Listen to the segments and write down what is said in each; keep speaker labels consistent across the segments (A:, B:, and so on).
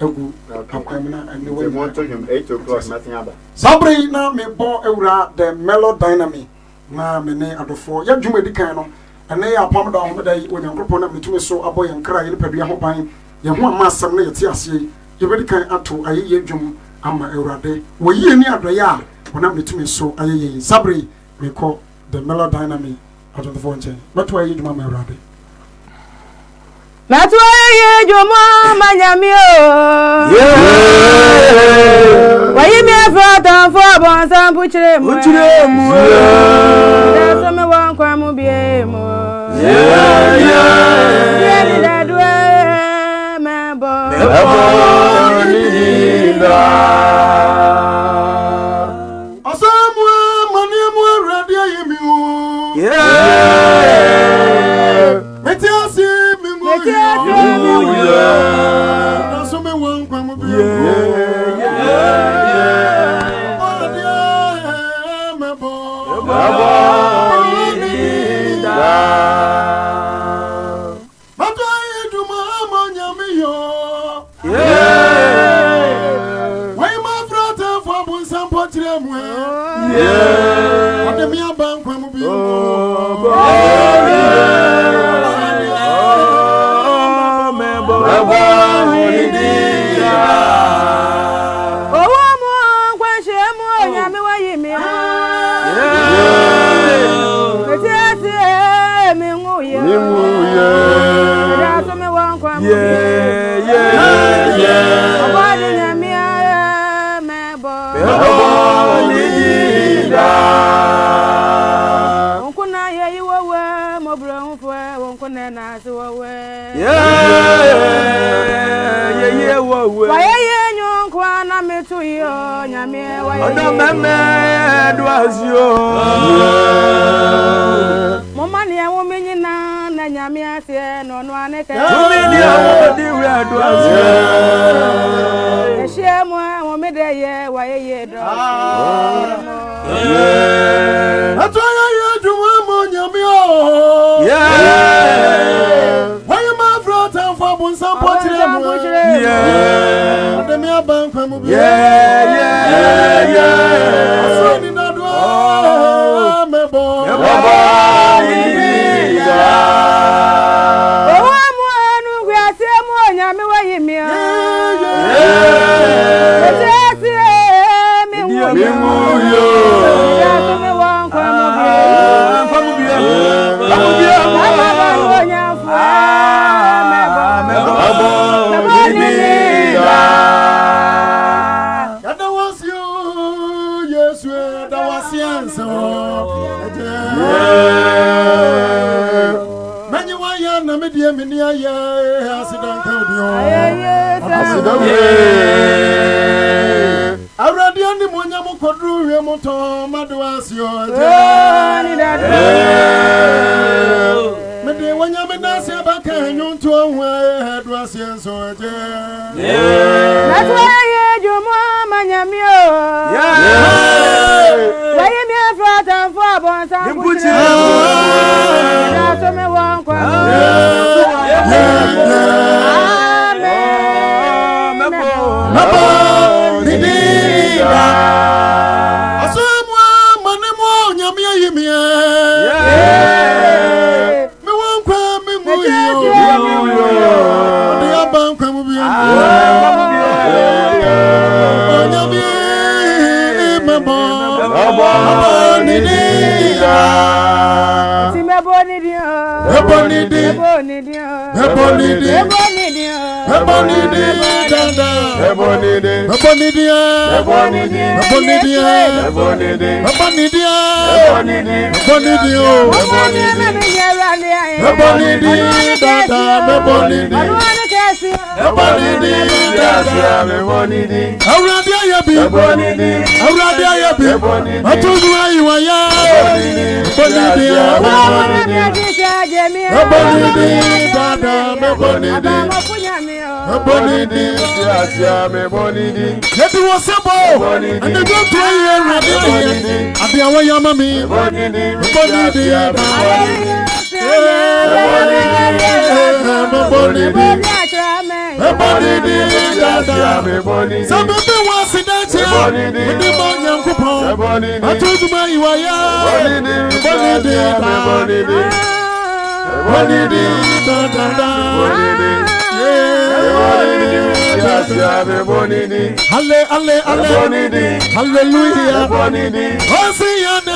A: egu akwamina and the way
B: want to him 8 o'clock nothing about
A: Sabrina me bo ewra the melodynamic na me ne adofo ya dwuma dikan no ene ya pam da ho da wo nyankopon na metumi so abo ye nkra ye padua ho ban ye ho amasam na ye ti ase ye be dikan ato ayeye dwum ama ewrade wo yie ni adoye a wona metumi so ayeye Sabri me call the melodynamic adofo nche meto ayeye dwuma ma ewrade
C: meto ayeye dwuma ma nyame o wayi me afata fo bon sam puchire mu da so me wan kwa mu bie mu ni da do me bo ni da
A: asamu mani mu radio yemi o meti asi mi mu da so me wan kwa mu bie Some people want to dance here. With the money and coupon. I told you my you are. Hallelujah. Hosiana.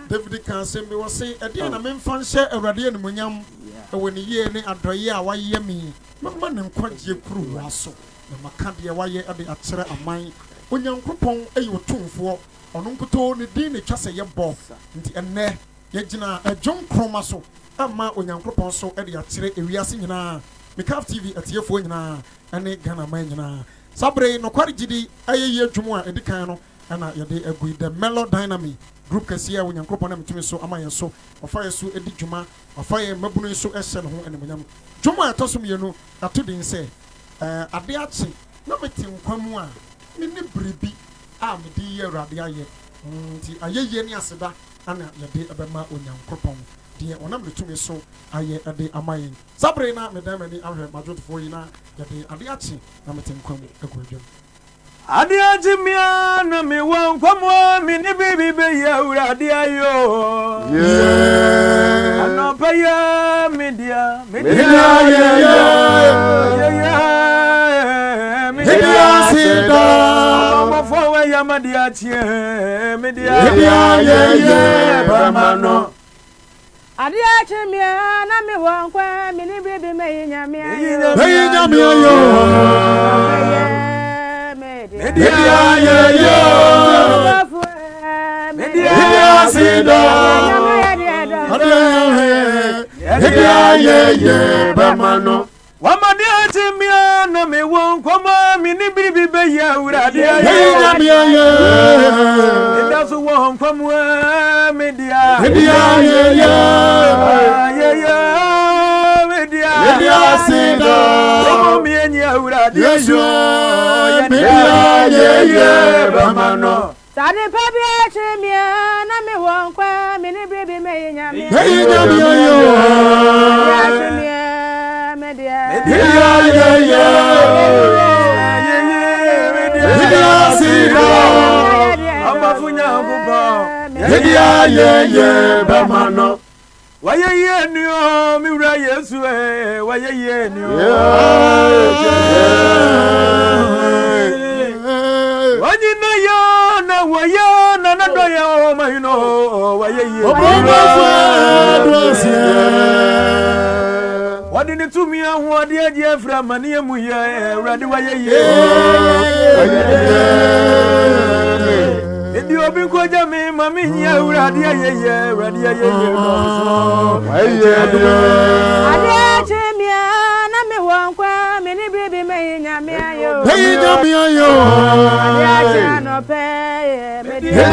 A: David can say me was say a dear men fan share a radiant munyam when ye ne adoya why yemi. Mamma and quite ye crew also. The Macadia why ye at the Atsera of mine. When young coupon a you tune for on Uncle the Dean Chassa your boss and ne Yajina a John Chromaso. A ma when young coupon so at the Atsera Eriasin na. Mikaf TV at your phone na and a Ghana man. Sabre no quite giddy, a year to more at the cano, and I agree the Mellow Dynamic group can see when you're cropping to me so am I so, or fire so Eddie Juma, or fire Mabuni so Essel home and William. Juma told me you know, I told him say, at the action, no meeting Quamua, Mini Bribi, I'm a dear Radia, a year near Seda, and your day about my own young cropon. Dear, on number 2 so I a day am I. Sabrina, Madame, and I have my daughter for you now, that they are the action, I'm a tin come a good job.
D: Adia Jimia, no me won't come on, mini baby, Adia yo. Yeah, I know pay media, media,
C: Adia chimia na me wankwa mini baby me nyamia yo.
D: Wamadia chimia na me wankwa mini baby be ya uradia yo. It doesn't want from media. Yesu bamano.
C: Sadi papi achimia na mi wankwa mini bibi me nyami. Achimia media.
D: Bamano. Why ye knew me, Yesu? Why ye knew? Why you know, why you know, my know, why ye? What did it to me? What dear from Mania Muya, ready why ye? You have been quite a me, mammy, radia, radia,
C: na me wankwa mini bibi me nyamia yo. No pay media.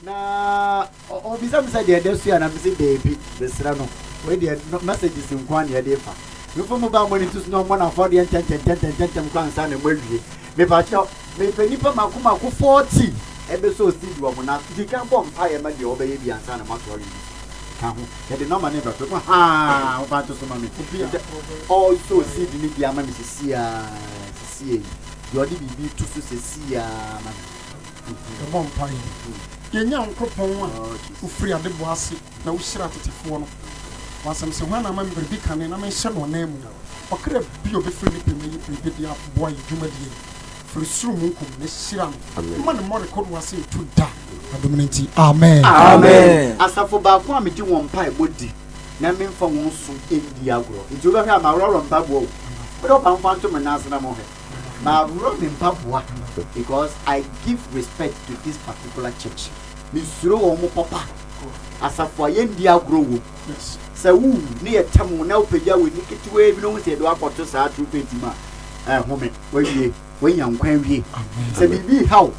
E: na obisa misa de desu ya na misi baby besra no we dey messages in kwan ye dey fa me for mobile money to no more na for the 10 kwan san na mawie me ba cho me pani pa makoma ko 40 ebe so seed wo na di kan bomb fire ma de obeye bi ansa na matori ka ho ye de normal neighbor to ha o ba to so ma me also seed ni bi ama me sisia you already be to sisia ma
A: the bomb fire yenya nkopon a ufiri ade boase na uhyira tetefoɔ no wasam se hwana ma mberbi kane na menhyɛ no na mu ɔkra bi obefiri ne pɛmɛ yi bebe dia boy dwumadie firi suru mu nkom na hyira no ma ne mo record wase to da adomnenti amen
E: asafo ba ko amedi won pai bodi na memfa won so endi agro nti oba hwa ma roro mpabo o do ban fan to me na asena mo he ma roro mpabo because I give respect to this particular church. Me suro wo mo papa. Asafo yendi agro wo.
A: yes
E: Say wu ne yetam na opagya we niketiwe bi no se do akoto saa trumpet ma. Home we yankwan wie. Say bibi how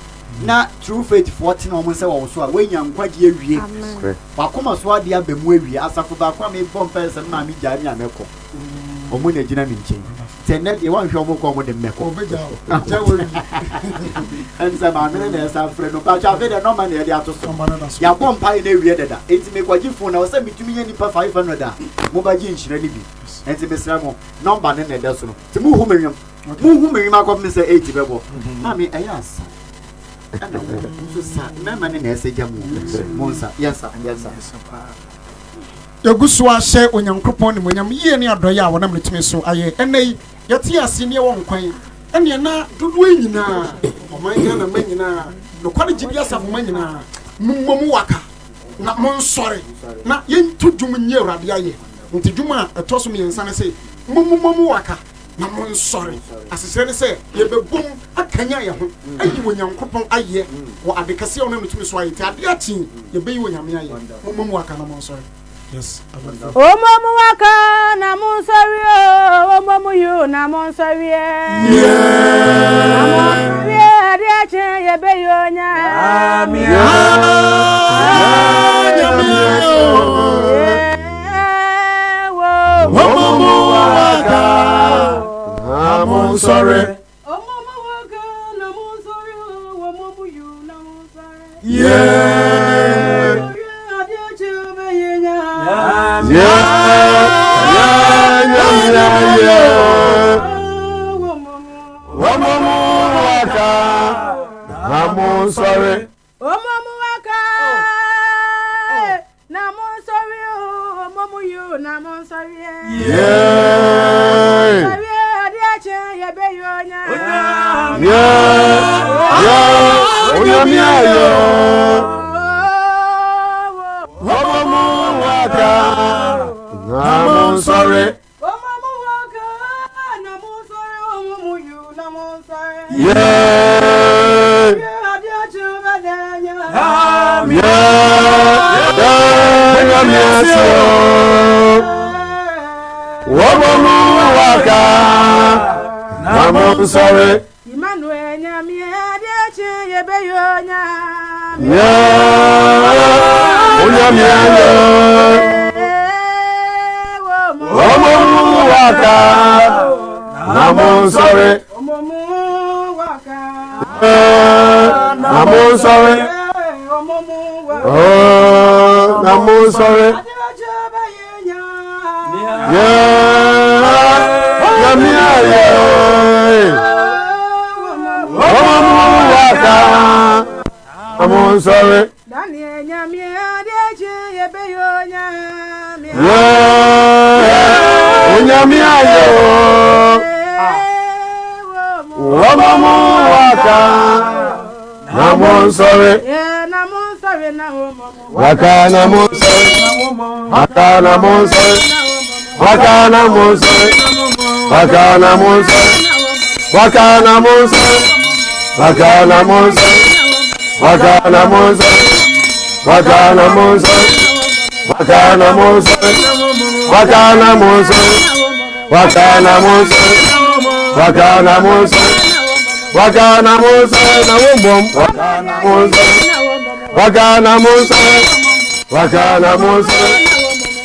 E: na trumpet 14 o mo se wo so a we yankwa de awie. Wa koma so ade abemu awie asafo ba kwa me bom person na me gya nya meko. Omo na gina mi nchen. Tenet e wan hwe omo ko omo de meko.
A: obegya jawo
E: And some men na sa friend no pa cha fe de no man e de atoso.
A: that's
E: Ya bom pa na ewie deda. Enti me kwaji phone na wo say mitumi nya nipa 500 a. Mo ba ji nhyira ni bi. Enti me sra mo number ne na de so no. Ti mu hu menwem. Mu hu menwem akọ me say 80 bebo. Na me ayasa. Ana so sa me man na ese ja mo. Mo nsa. Yes sir.
A: yagusu ahye onyankopon ne monyam yie ne adoye a wonam ne tumi so aye enei yati ase ne won kwan ene na dodo nyina omanya na manyina no kwade gibia safo manyina mummom waka na monsore na yentu dwum nye urade aye nti dwum a etoso me yensa ne se mummom waka na monsore asese ne se yebebum akanya ye ho ayi onyankopon aye wo adekase wonam ne tumi so aye ti ade achi yebeyi onyame aye mummom waka na monsore. Yes,
C: Omomu waka na monsawi omomu yu na monsawi adiache yebeyonya
A: omomu waka na monsawi
C: na monsawi omomu yu na monsawi
A: sorry.
C: Omomu waka na mon sorry omomu you na mon sorry sorry adiache yebeyonya
A: onyamia yo omomu waka na mon sorry
C: omomu waka na mon sorry omomu you na mon sorry
A: I'm sorry.
C: Emmanuel nyami adiache yebeyonya
A: I'm sorry. I'm sorry. Oh, I'm sorry. I'm sorry.
C: Daniel nyami adiache yebeyonya
A: I'm sorry.
C: Namon sorry na
A: Waka namon sorry. Waka namon sorry. Waka namon sorry. Waka namon sorry. Waka namon sorry. Waka namon sorry. Waka namon sorry. Waka namon sorry. Waka namon sorry. Waka namon sorry. Waka namon sorry. Waka namon sorry. Waka namon sorry na wombom. Waka namon sorry. Waka namon sorry. Waka namon sorry.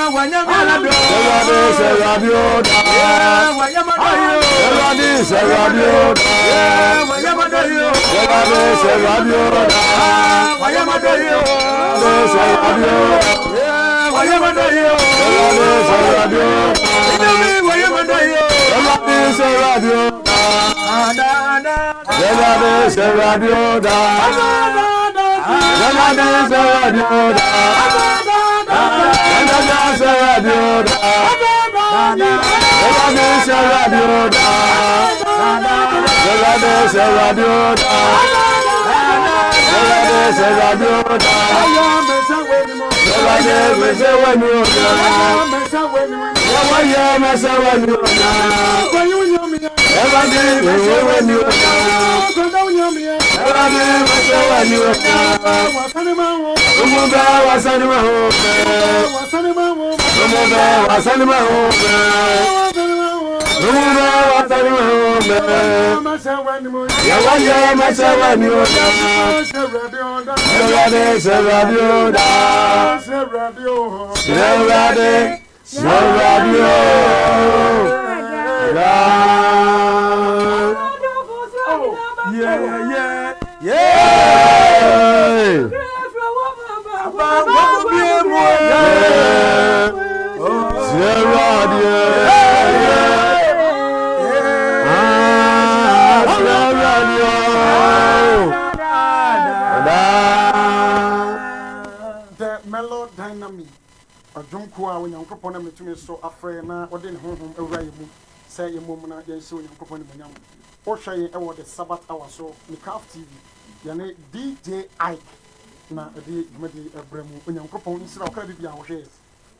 D: What Wanyamado.
F: Seradio da.
D: Wanyamado.
F: Seradio da.
D: Wanyamado.
F: Seradio da.
D: Wanyamado.
F: Seradio.
D: Wanyamado.
F: Seradio. Seradio da. Seradio da.
A: Nyankopɔn na metumi so afrɛ na ɔde ne honhom awura yɛ mu sɛ yɛ mom na yɛnhyɛ Onyankopɔn ne manyam ɔhwɛ yɛn ɛwɔ the Sabbath hour so ne Calf TV yɛne DJ Ike na ɛde dwumadi ɛbrɛ mu Onyankopɔn nsira ɔkra bibi a ɔhwɛ yɛ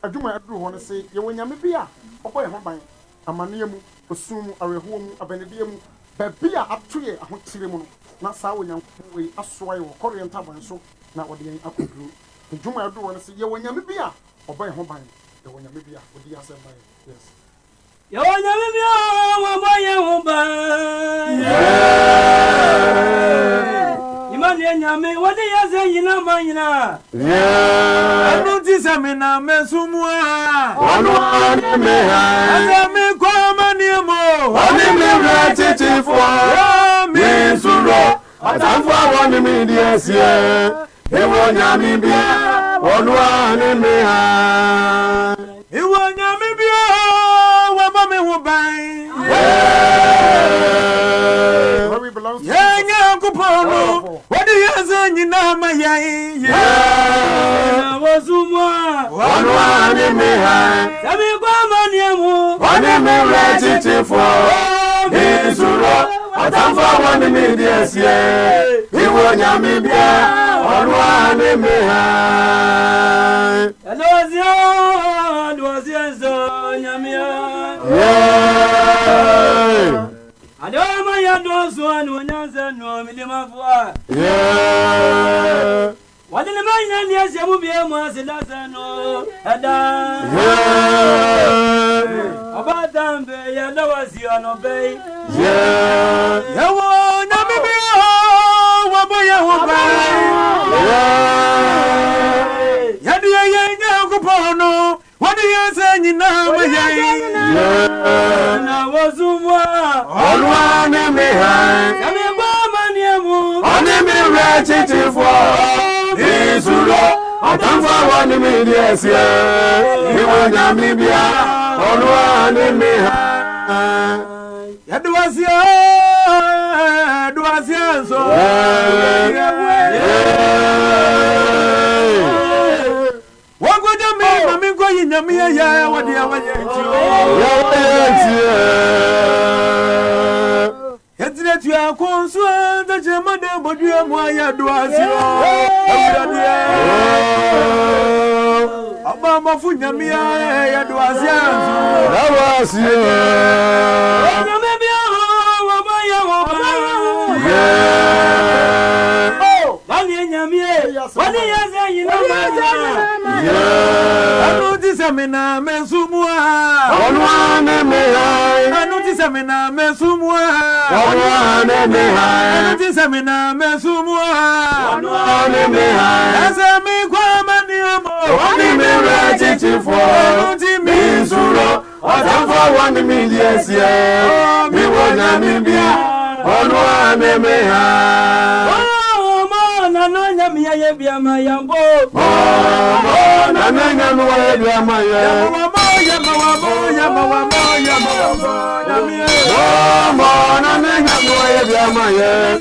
A: adwuma ɛduru hɔ no sɛ yɛwɔ nyame bi a ɔbɔ yɛ ho ban amanneɛ mu osum mu awerɛhoɔ mu abanibie mu baabi a ato yɛ ahotire mu no na saa Onyankopɔn wei asoa yɛ wɔ kɔreɛ ntaban so na ɔde yɛn akɔduru adwuma ɛduru hɔ no sɛ yɛwɔ nyame bi a ɔbɔ yɛ ho ban yɛwɔ nyame bi a ɔdi asɛm ban yes
D: yɛwɔ nyame bi a wɔbɔ yɛ ho ban imane nyame wɔde yɛ sɛ nyina ma nyina ɛno ti sɛ me na mɛsumu a
F: Ɔno ane me ha.
D: ɛsɛ me kɔma nneɛmo
F: Ɔne me wura titifoɔ. Me nsuro. Ɔtamfo a wɔne me di asie. Yɛwɔ nyame bi a. Ɔno ane me ha.
D: Iwọ nyame bi o wɔbɔ me ho ban
A: glory belongs to
D: yɛn Nyankopɔn no wɔde yɛn sɛ nyinaa ma yɛn na wɔsom a
F: Ɔno ane me ha.
D: sɛ mekɔ amanneɛ mu
F: Ɔne me wura titifoɔ. Me nsuro. Ɔtamfo a wɔne me di asie. Yɛwɔ nyame bi a. Ɔno ane me ha.
D: ɛdɔwɔseɛ nso nyamea
F: Yeah.
D: adɔma yɛdɔ so a ne ɔnyansa no medemafoɔ a
F: Yeah.
D: wɔde ne ma nyina ne ahyɛ mu bia mu aseda sɛ no ɛda ɔbatambe yɛdɔwɔseɛ no bɛi
F: Yeah.
D: yɛwɔ nyame bi wɔbɔ yɛ ho ban yɛde yɛyɛ Nyankopɔn no wɔde yɛ sɛ nyinaa ma yɛn na wɔsom a
F: Ɔno ane me ha.
D: sɛ mebɔ amanneɛ mu
F: Ɔne me wura titifoɔ. Me nsuro. Ɔtamfo a wɔne me di asie. Yɛwɔ nyame bi a. Ɔno ane me ha.
D: yɛde wɔseɛ nso wɔnkɔgya me ma menkɔyi nyame yɛyɛ wɔde awayɛ yɛtena tuako nso a ntakyerɛma da bɔdua mu a yɛde wɔseɛ awuradeɛ ɔbamɔfo nyame a yɛde wɔseɛ nso nyame bi aho wɔbɔ yɛ wɔ wɔne nyame wɔne yɛ sɛ nyina ɛno ti sɛ me na mɛnsumu a
F: Ɔno ane me ha.
D: ɛno ti sɛ me na mɛnsumu a
F: Ɔno ane me ha.
D: ɛno ti sɛ me na mɛnsumu a
F: Ɔno ane me ha.
D: ɛsɛ me kɔ amanneɛ mu
F: Ɔne me wura titifoɔ. one million year. We will not be on one meha.
D: Nanya mi aye bia ma yambo.
F: Nanya mi aye bia ma ye.
D: Nanya mi aye bia ma ye.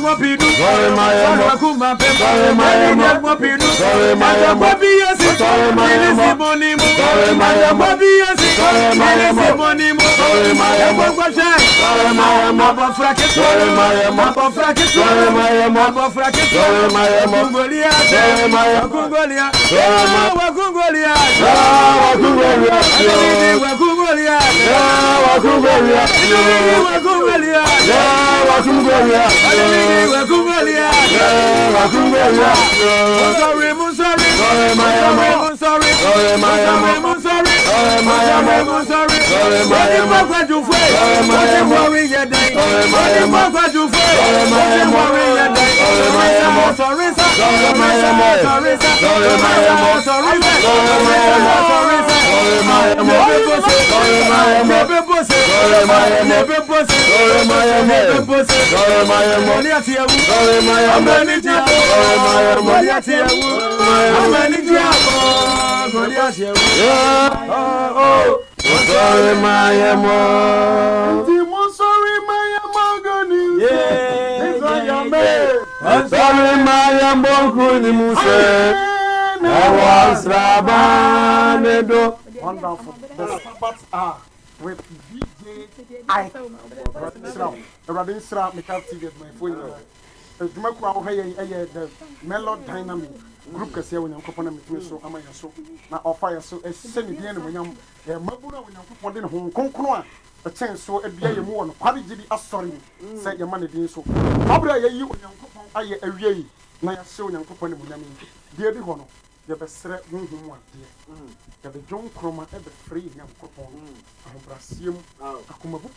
D: Pidu, Wakuma Pemba, Pidu, Wabiasi, Simonimu, Wabiasi, Simonimu,
A: Wonderful. The Sabbaths are with DJ Ike. Radin Sra, Mikal TV at my phone. The Mellow Dynamic group can say when you're coming to so am I so now or fire so a semi the end when you're Mabuna when you're putting home Concroa. A chance so a beer you want, Paddy sorry, say your money being so. Abra you when you're a yay. Now you're so young company with them. Dear the honor. The best threat one dear. The John Croma ever free young couple. Brasium, Akumabu,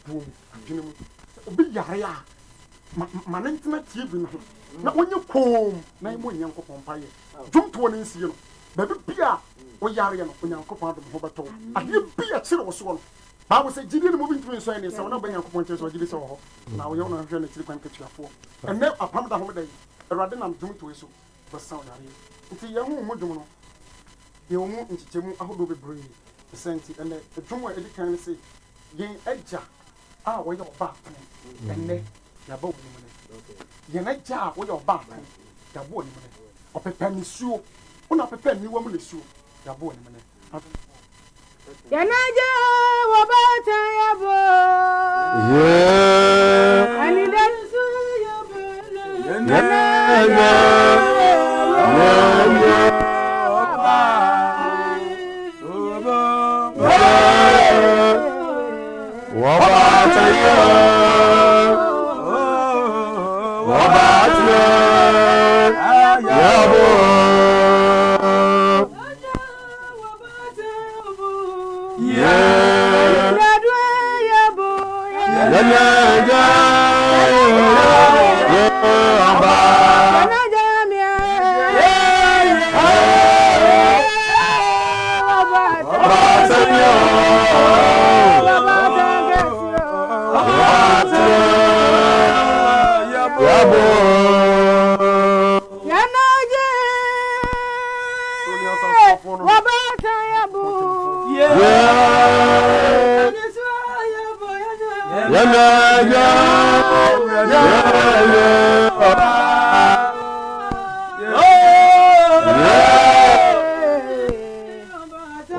A: Jinum, Biya, my intimate even. Not when you come, 9 young couple pie. Jump to one in you. Baby Pia, or Yarian, when young couple of Hobato. And you be a chill was one. I was a genius moving to inside, so not being a pointers or give so. Now we don't have to catch your four. And then a pump the holiday, rather than doing to issue, but sound nti ya hu modumo no ye wo mu nchichemu ahodo bebree senti ene edwumo edikan se yen agya a wo ye oba pan ene ya ba wo ni mene yen agya a wo ye oba pan ya ba wo ni mene opepa ni suo una pepa ni wo mu ni suo ya ba wo ni mene
C: Yanaja wabata yabo.
F: Yeah.
C: Ani dansu yabo.
F: Yanaja.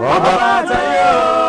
F: Wabata yabo.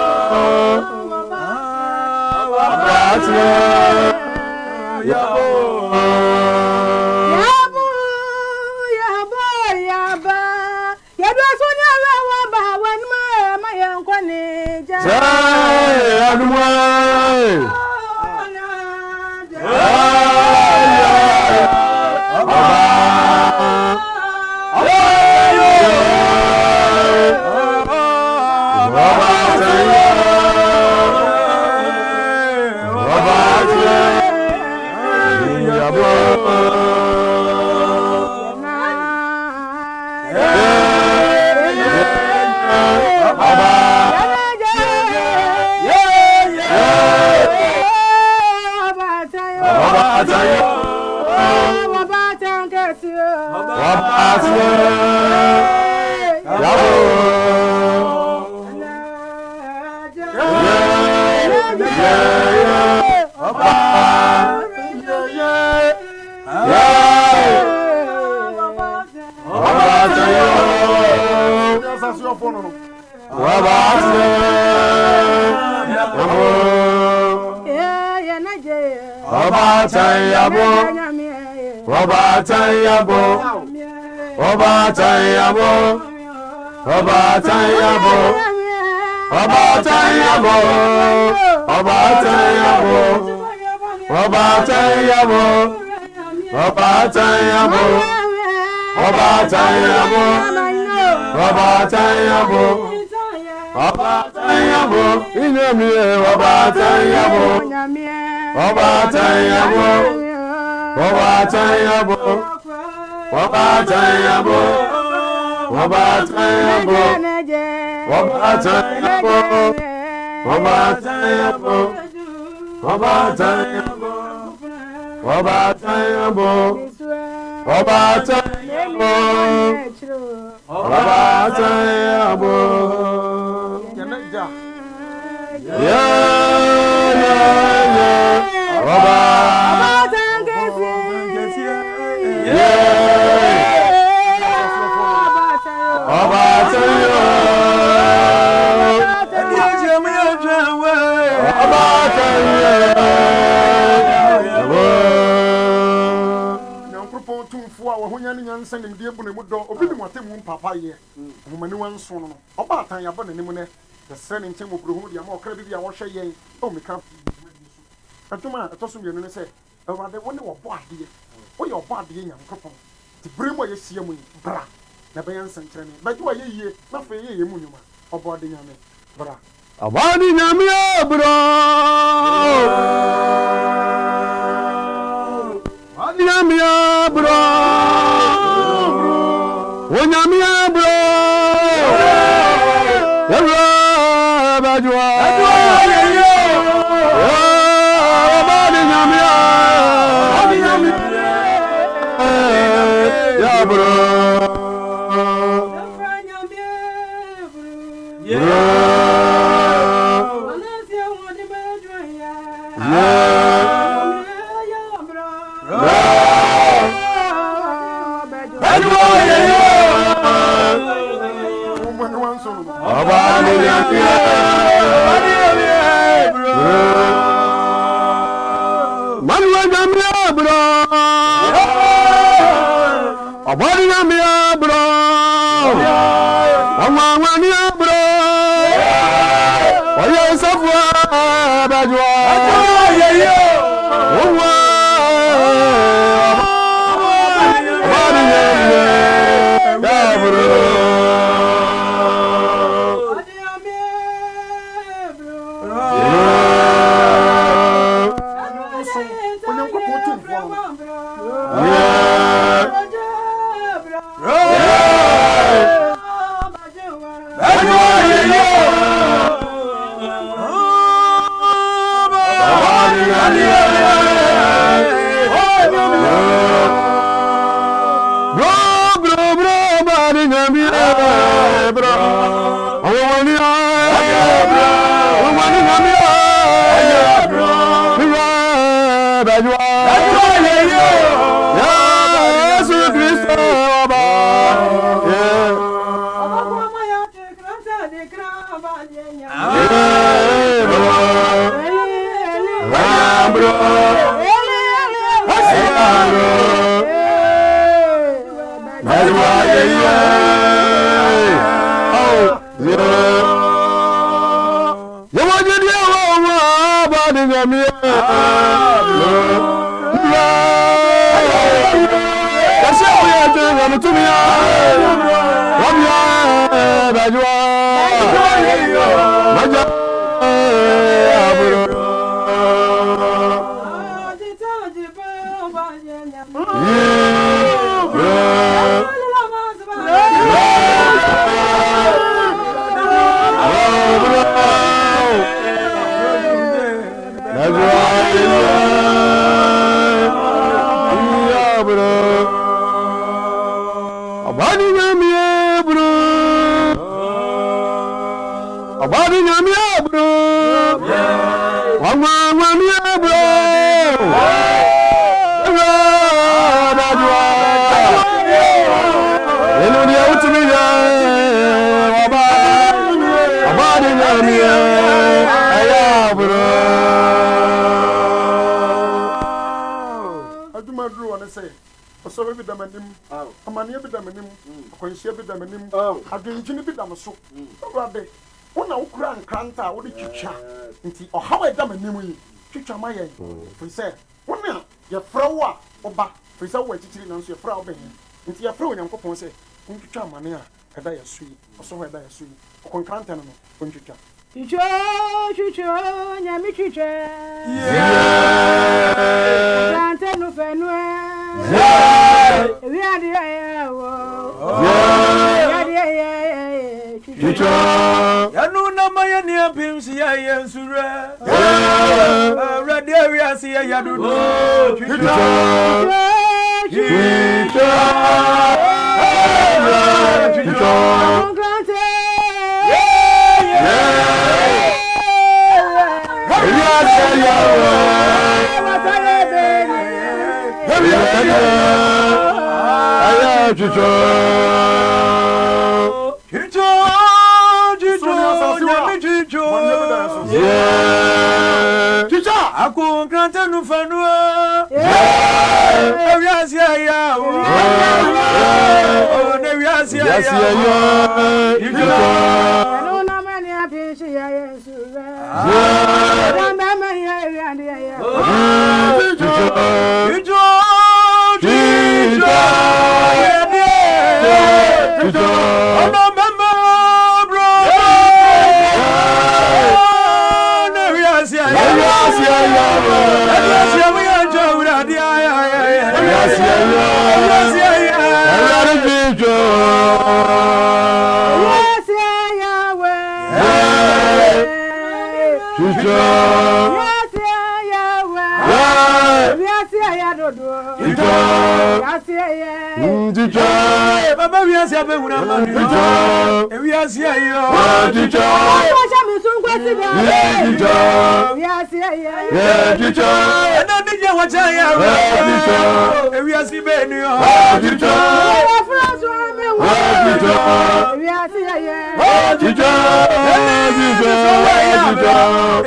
F: Abadi nyamia bro. Abadi nyamia bro. Nyamia bro. Yabra bajwa. Abadi nyamia. Ya bro. Abadi nyamia. bajwa ye yo owa bani ye dabro
A: nti ohawe da manimu yi twitwa mayen fi se wona ye frawo a oba fi se wo chichiri na nso ye frawo ben nti ye frawo nyankopon se kuntwitwa amane a eda ye sui oso ho eda ye sui okonkranta no kuntwitwa
C: chucho nyami chucho kante no fenwe wi ade ya wo
F: chucho
D: yanu na maya ni apimsi ya yensura radio wi asi ya yadudu chucho Aku krante nu fanua ewi asia ya o ne wi asia ya
C: no na mani apisi ya Yesu na mama ya ande ya
D: Baba we asia be huna manu we asia yo
C: Acha mi sun kwesi be we asia
D: na nije wacha ya we asia be ni yo
C: Franso me we asia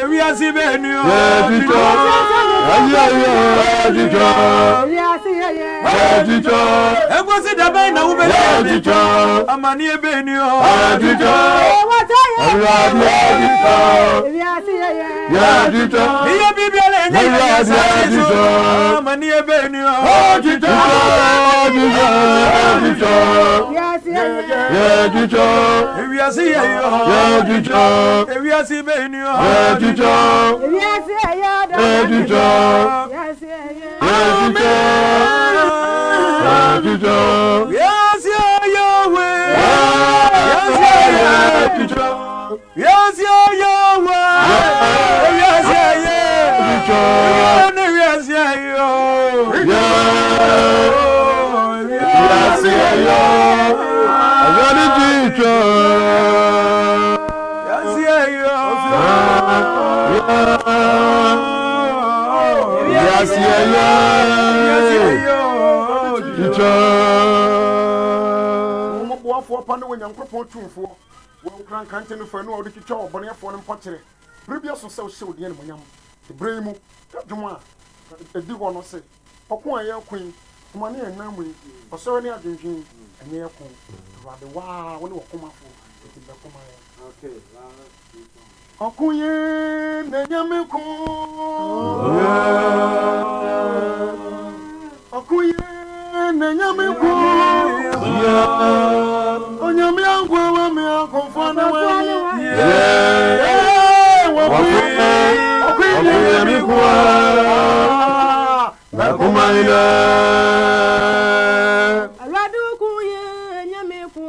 D: we asia be ni yo Egosi da ben na ube amani ebenio iya bibiale nya amani ebenio
A: for Pando and Uncle Tumfo, one crank canton for no the kitchen, Bonnet for them pottery. Previous so show the enemy, the Bremo, Juma, the Diwan or say, Pokua Queen, money and Namui, or so any other drinking, and near Queen, rather wow, when you come up for it. Okay, Okuye Nenyamiko, Okuye Nenyamiko, Onyamiangwa me akofana we, Okuye Nenyamiko, Nakumaina,
C: Aladu Kuye Nenyamiko,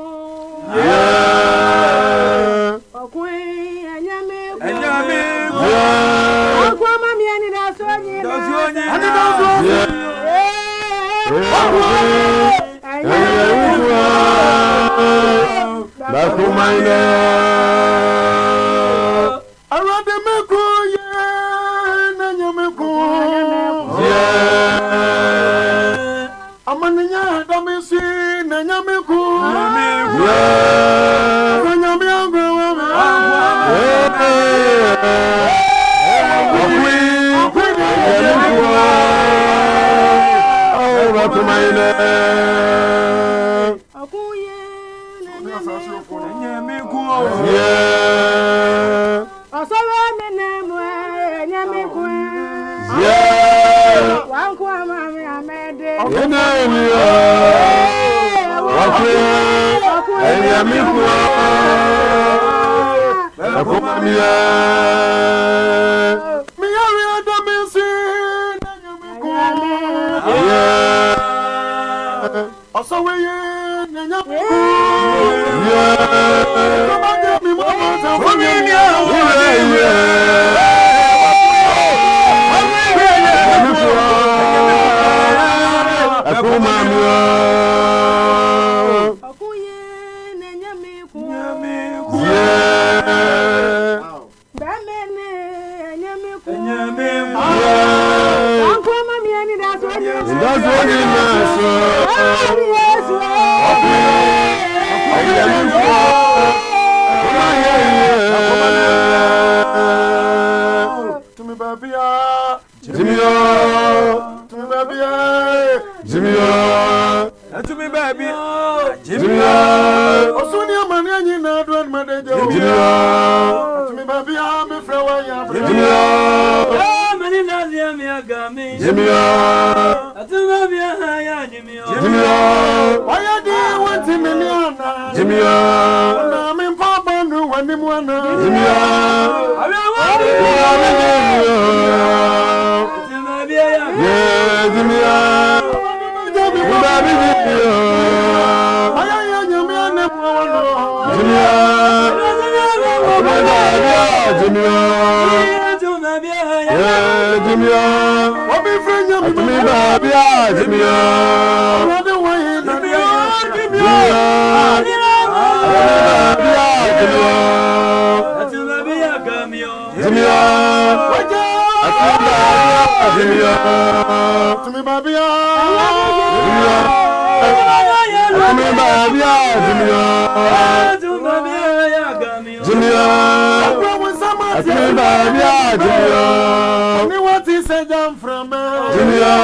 A: What is Sejam from
F: Jimia.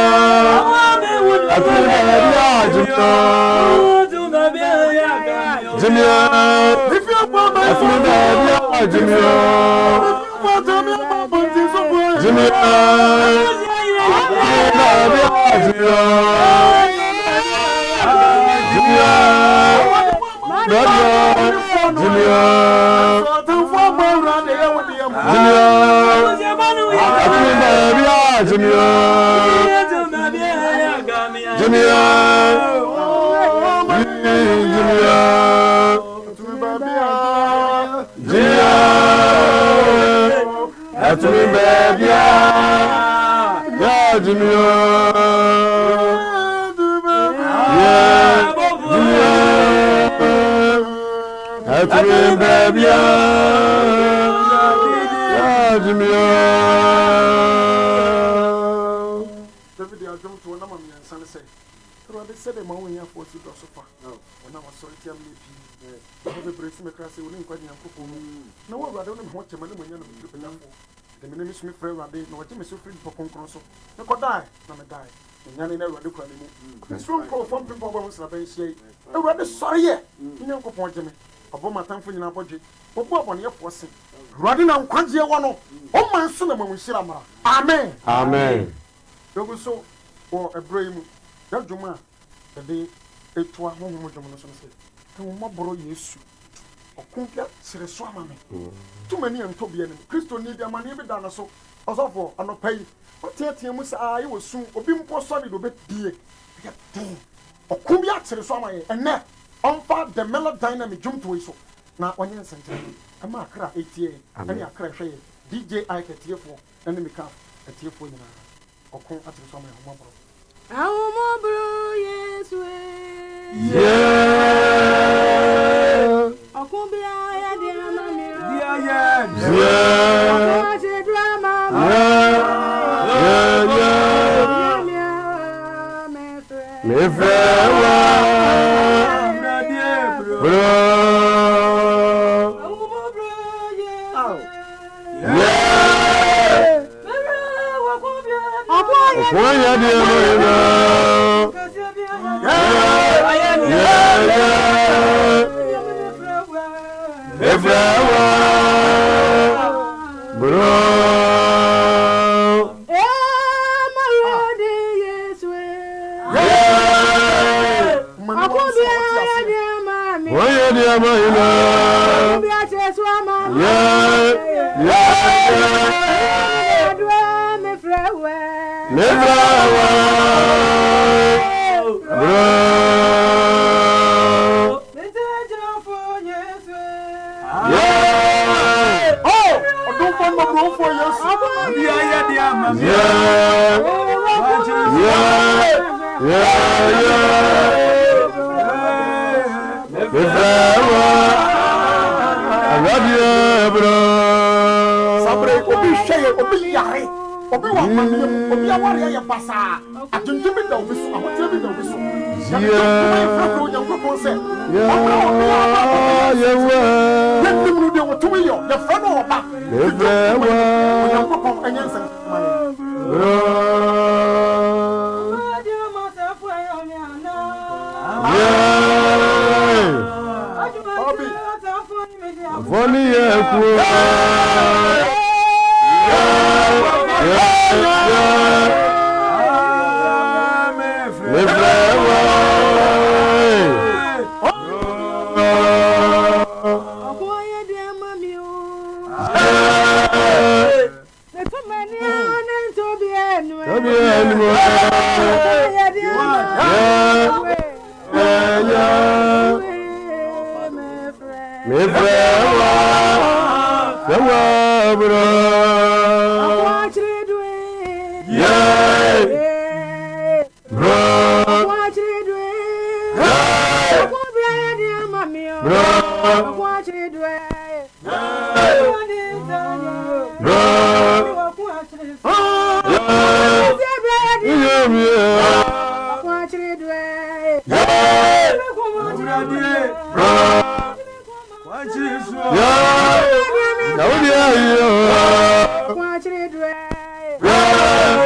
F: Jimia.
A: If you're Baba,
F: Jimia.
A: Amen.
F: Amen.
A: So, or a brave that Juma, the day it was home with Juma. Come on, yes. Okunkia sere so amame too many and to be enemy Christo need their money be done so osofo anopai otiatia mu sa ayi wosu obi mpo solid obedie okumbia sere so amaye ene onfa the mellow dynamic jump to so na onye nsente ama akra etie ani akra hwe DJ Iketiefo ene meka etiefo nyina okun atere so amaye homabro
C: Ahomabro Yesu Akumbia ya dia mami drama
F: me frewa bro Akumbia dia mami
C: Yeah.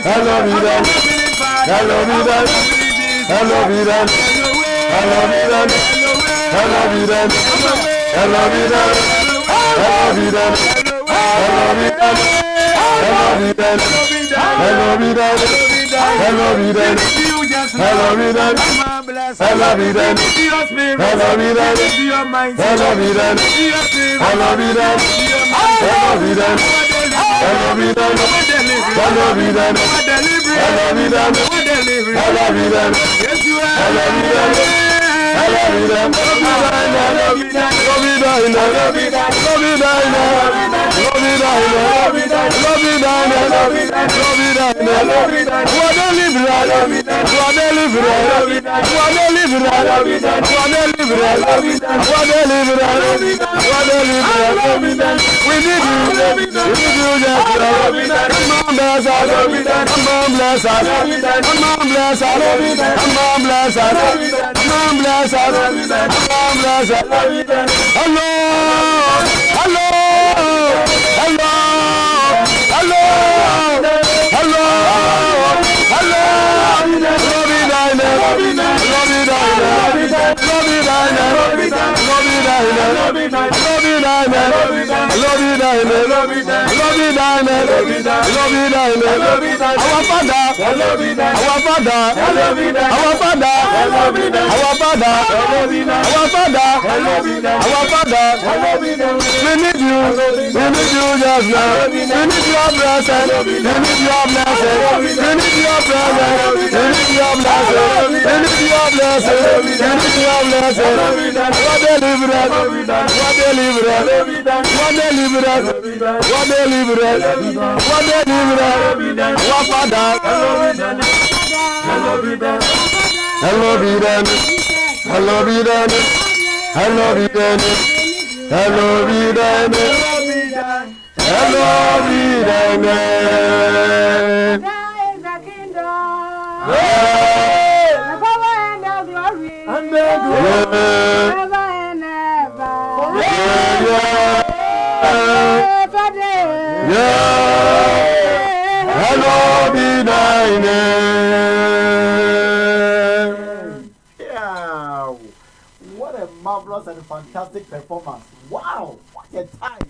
E: Marvelous and fantastic performance. Wow, what a time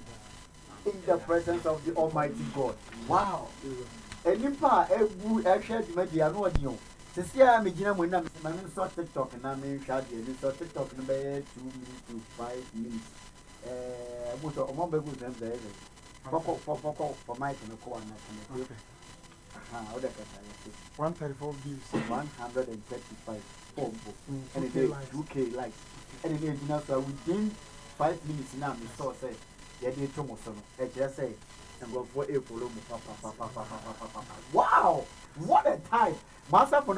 E: in the presence of the Almighty God. Wow. Enipa ebu ehwe media no odion. Sisi a me gina mo na me so TikTok na me hwa de ni so TikTok no be 2 minutes to 5 minutes. Mo so omo be go dem there. For my to ko na kan. Aha, o de ka
A: 134 views.
E: 135 and it is 2K likes. And it is so within 5 minutes now, we saw say, yeah, they told me so. I just say, and go for a follow. Wow, what a time! Master for